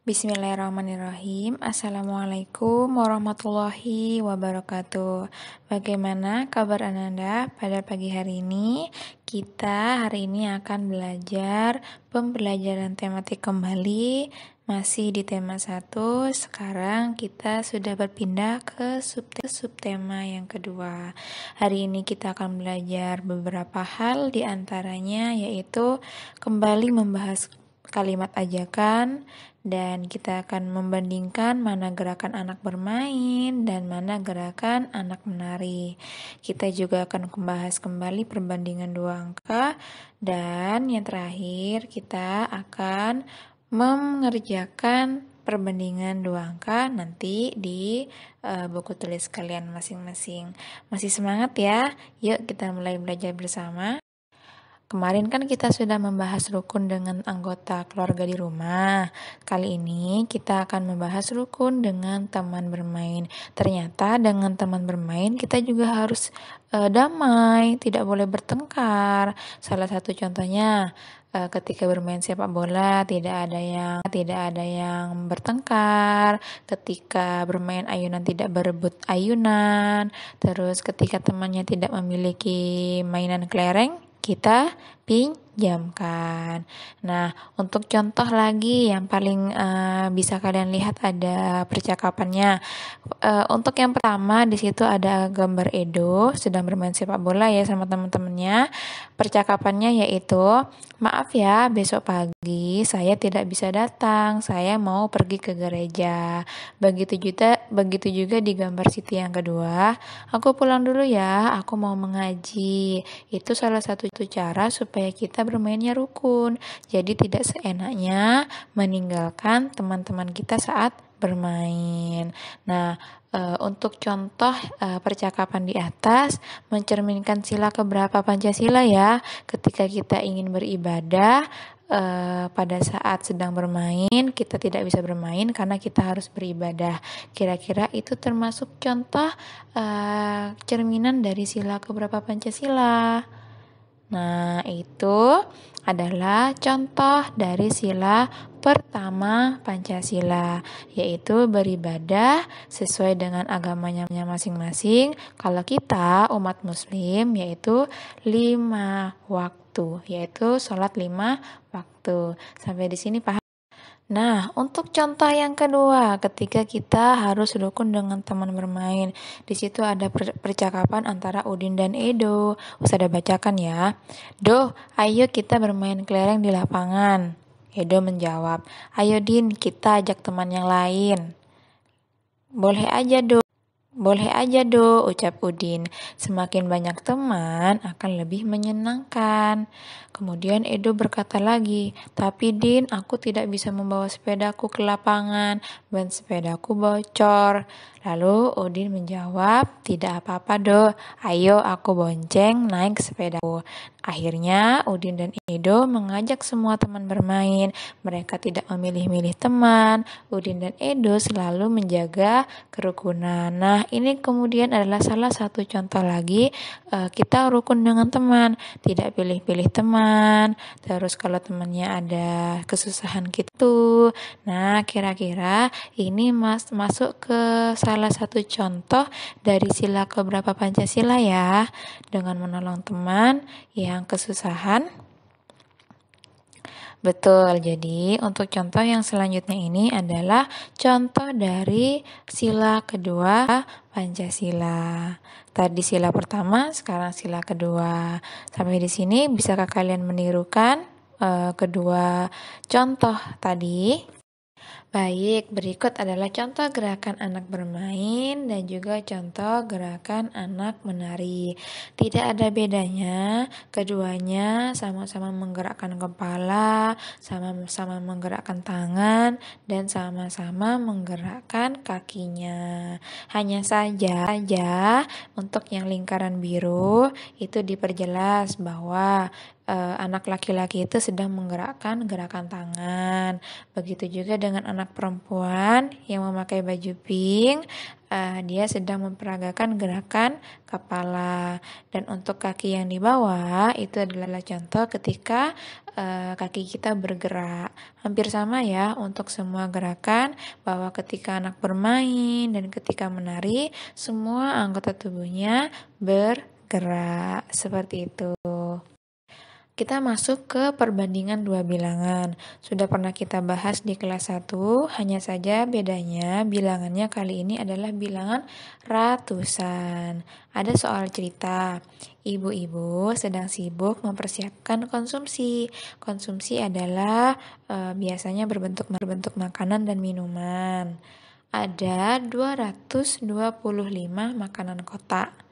Bismillahirrahmanirrahim. Assalamualaikum warahmatullahi wabarakatuh. Bagaimana kabar Ananda pada pagi hari ini? Kita hari ini akan belajar pembelajaran tematik kembali. Masih di tema 1. Sekarang kita sudah berpindah ke subtema yang kedua. Hari ini kita akan belajar beberapa hal, di antaranya yaitu kembali membahas kalimat ajakan, dan kita akan membandingkan mana gerakan anak bermain dan mana gerakan anak menari. Kita juga akan membahas kembali perbandingan dua angka, dan yang terakhir kita akan mengerjakan perbandingan dua angka nanti di buku tulis kalian masing-masing. Masih semangat ya? Yuk kita mulai belajar bersama. Kemarin kan kita sudah membahas rukun dengan anggota keluarga di rumah. Kali ini kita akan membahas rukun dengan teman bermain. Ternyata dengan teman bermain kita juga harus damai, tidak boleh bertengkar. Salah satu contohnya ketika bermain sepak bola tidak ada yang bertengkar. Ketika bermain ayunan tidak berebut ayunan. Terus ketika temannya tidak memiliki mainan kelereng, kita pinjamkan. Nah, untuk contoh lagi yang paling bisa kalian lihat ada percakapannya. Untuk yang pertama di situ ada gambar Edo sedang bermain sepak bola ya sama teman-temannya. Percakapannya yaitu, "Maaf ya, besok pagi saya tidak bisa datang. Saya mau pergi ke gereja." Begitu juga di gambar Siti yang kedua. "Aku pulang dulu ya, aku mau mengaji." Itu salah satu cara supaya kita bermainnya rukun. Jadi tidak seenaknya meninggalkan teman-teman kita saat bermain. Nah, untuk contoh percakapan di atas mencerminkan sila keberapa Pancasila ya. Ketika kita ingin beribadah, pada saat sedang bermain kita tidak bisa bermain karena kita harus beribadah. Kira-kira itu termasuk contoh cerminan dari sila keberapa Pancasila? Nah, itu adalah contoh dari sila pertama Pancasila, yaitu beribadah sesuai dengan agamanya masing-masing. Kalau kita umat muslim yaitu 5 waktu, yaitu sholat 5 waktu. Sampai di sini paham? Nah, untuk contoh yang kedua, ketika kita harus rukun dengan teman bermain. Di situ ada percakapan antara Udin dan Edo. Usah bacakan ya. "Do, ayo kita bermain kelereng di lapangan." Edo menjawab, "Ayo Din, kita ajak teman yang lain." Boleh aja do, ucap Udin. Semakin banyak teman akan lebih menyenangkan. Kemudian Edo berkata lagi, "Tapi Din, aku tidak bisa membawa sepedaku ke lapangan. Ban sepedaku bocor." Lalu Udin menjawab, "Tidak apa-apa do, ayo aku bonceng naik sepedaku." Akhirnya Udin dan Edo mengajak semua teman bermain. Mereka tidak memilih-milih teman. Udin dan Edo selalu menjaga kerukunan. Nah, ini kemudian adalah salah satu contoh lagi kita rukun dengan teman, tidak pilih-pilih teman. Terus kalau temannya ada kesusahan gitu. Nah, kira-kira ini masuk ke salah satu contoh dari sila keberapa Pancasila ya, dengan menolong teman yang kesusahan. Betul, jadi untuk contoh yang selanjutnya ini adalah contoh dari sila kedua Pancasila. Tadi sila pertama, sekarang sila kedua. Sampai di sini bisakah kalian menirukan kedua contoh tadi? Baik, berikut adalah contoh gerakan anak bermain dan juga contoh gerakan anak menari. Tidak ada bedanya, keduanya sama-sama menggerakkan kepala, sama-sama menggerakkan tangan, dan sama-sama menggerakkan kakinya. Hanya saja untuk yang lingkaran biru itu diperjelas bahwa anak laki-laki itu sedang menggerakkan gerakan tangan. Begitu juga dengan anak perempuan yang memakai baju pink, dia sedang memperagakan gerakan kepala. Dan untuk kaki yang di bawah itu adalah contoh ketika kaki kita bergerak. Hampir sama ya untuk semua gerakan, bahwa ketika anak bermain dan ketika menari, semua anggota tubuhnya bergerak. Seperti itu. Kita masuk ke perbandingan dua bilangan. Sudah pernah kita bahas di kelas 1, hanya saja bedanya bilangannya kali ini adalah bilangan ratusan. Ada soal cerita. Ibu-ibu sedang sibuk mempersiapkan konsumsi. Konsumsi adalah biasanya berbentuk makanan dan minuman. Ada 225 makanan kotak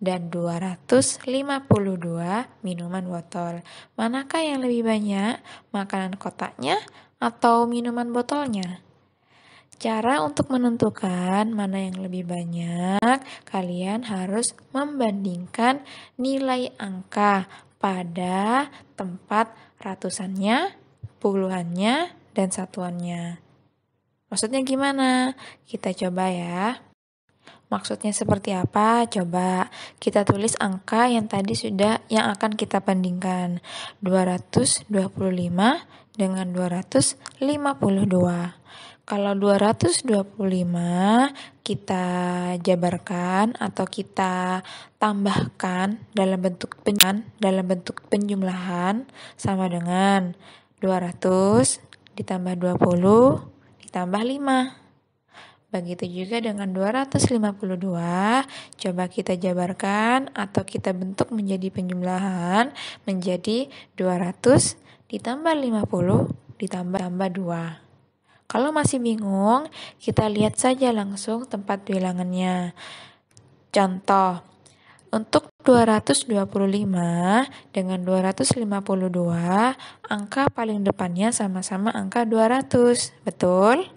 dan 252 minuman botol. Manakah yang lebih banyak, makanan kotaknya atau minuman botolnya? Cara untuk menentukan mana yang lebih banyak, kalian harus membandingkan nilai angka pada tempat ratusannya, puluhannya, dan satuannya. Maksudnya gimana? Kita coba ya. Maksudnya seperti apa? Coba kita tulis angka yang tadi yang akan kita bandingkan. 225 dengan 252. Kalau 225 kita jabarkan atau kita tambahkan dalam bentuk penjumlahan sama dengan 200 ditambah 20 ditambah 5. Begitu juga dengan 252, coba kita jabarkan atau kita bentuk menjadi penjumlahan menjadi 200 ditambah 50 ditambah 2. Kalau masih bingung, kita lihat saja langsung tempat bilangannya. Contoh, untuk 225 dengan 252, angka paling depannya sama-sama angka 200, betul?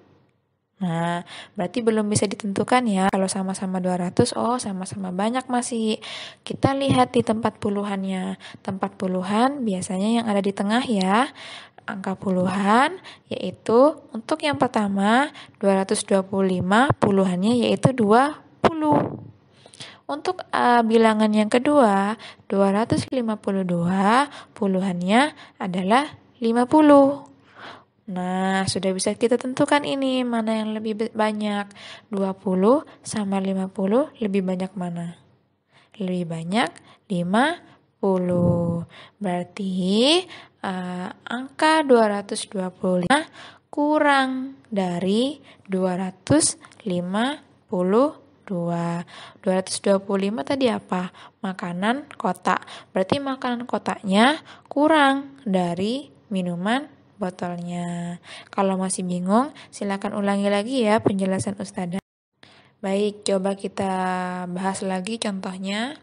Nah, berarti belum bisa ditentukan ya. Kalau sama-sama 200, sama-sama banyak masih. Kita lihat di tempat puluhannya. Tempat puluhan biasanya yang ada di tengah ya. Angka puluhan yaitu untuk yang pertama 225, puluhannya yaitu 20. Untuk bilangan yang kedua 252, puluhannya adalah 50. Nah, sudah bisa kita tentukan ini mana yang lebih banyak. 20 sama 50 lebih banyak mana? Lebih banyak 50. Berarti angka 225 kurang dari 252. 225 tadi apa? Makanan kotak. Berarti makanan kotaknya kurang dari minuman botolnya. Kalau masih bingung, silakan ulangi lagi ya penjelasan Ustazah. Baik, coba kita bahas lagi contohnya.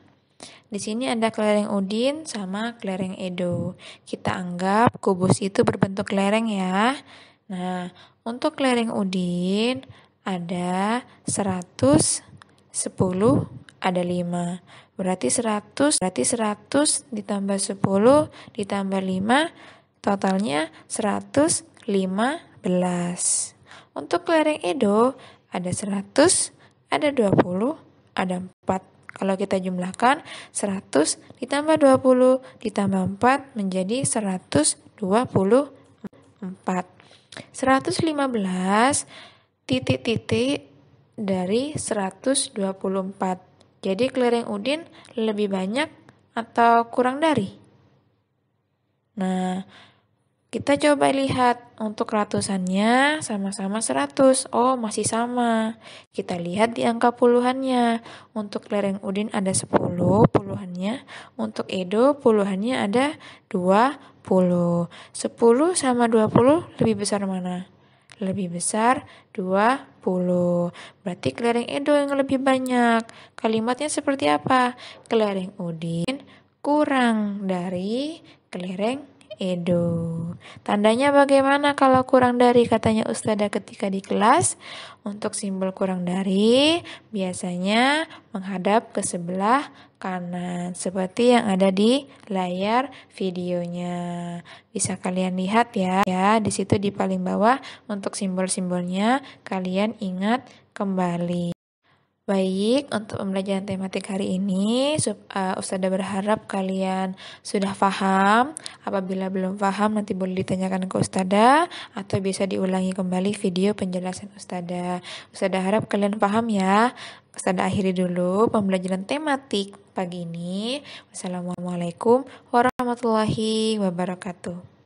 Di sini ada kelereng Udin sama kelereng Edo. Kita anggap kubus itu berbentuk lereng ya. Nah, untuk kelereng Udin ada 100, 10, ada 5. Berarti 100 ditambah 10 ditambah 5, totalnya 115. Untuk kelereng Edo ada 100, ada 20, ada 4. Kalau kita jumlahkan 100 ditambah 20 ditambah 4 menjadi 124. 115 titik-titik dari 124. Jadi kelereng Udin lebih banyak atau kurang dari? Nah, kita coba lihat untuk ratusannya sama-sama 100. Oh, masih sama. Kita lihat di angka puluhannya. Untuk kelereng Udin ada 10 puluhannya. Untuk Edo puluhannya ada 20. 10 sama 20 lebih besar mana? Lebih besar 20. Berarti kelereng Edo yang lebih banyak. Kalimatnya seperti apa? Kelereng Udin kurang dari kelereng Edo. Tandanya bagaimana kalau kurang dari, katanya Ustazah ketika di kelas? Untuk simbol kurang dari biasanya menghadap ke sebelah kanan seperti yang ada di layar videonya. Bisa kalian lihat ya, di situ di paling bawah untuk simbol-simbolnya kalian ingat kembali. Baik, untuk pembelajaran tematik hari ini, Ustazah berharap kalian sudah paham. Apabila belum paham, nanti boleh ditanyakan ke Ustazah atau bisa diulangi kembali video penjelasan Ustazah. Ustazah harap kalian paham ya. Ustazah akhiri dulu pembelajaran tematik pagi ini. Wassalamualaikum warahmatullahi wabarakatuh.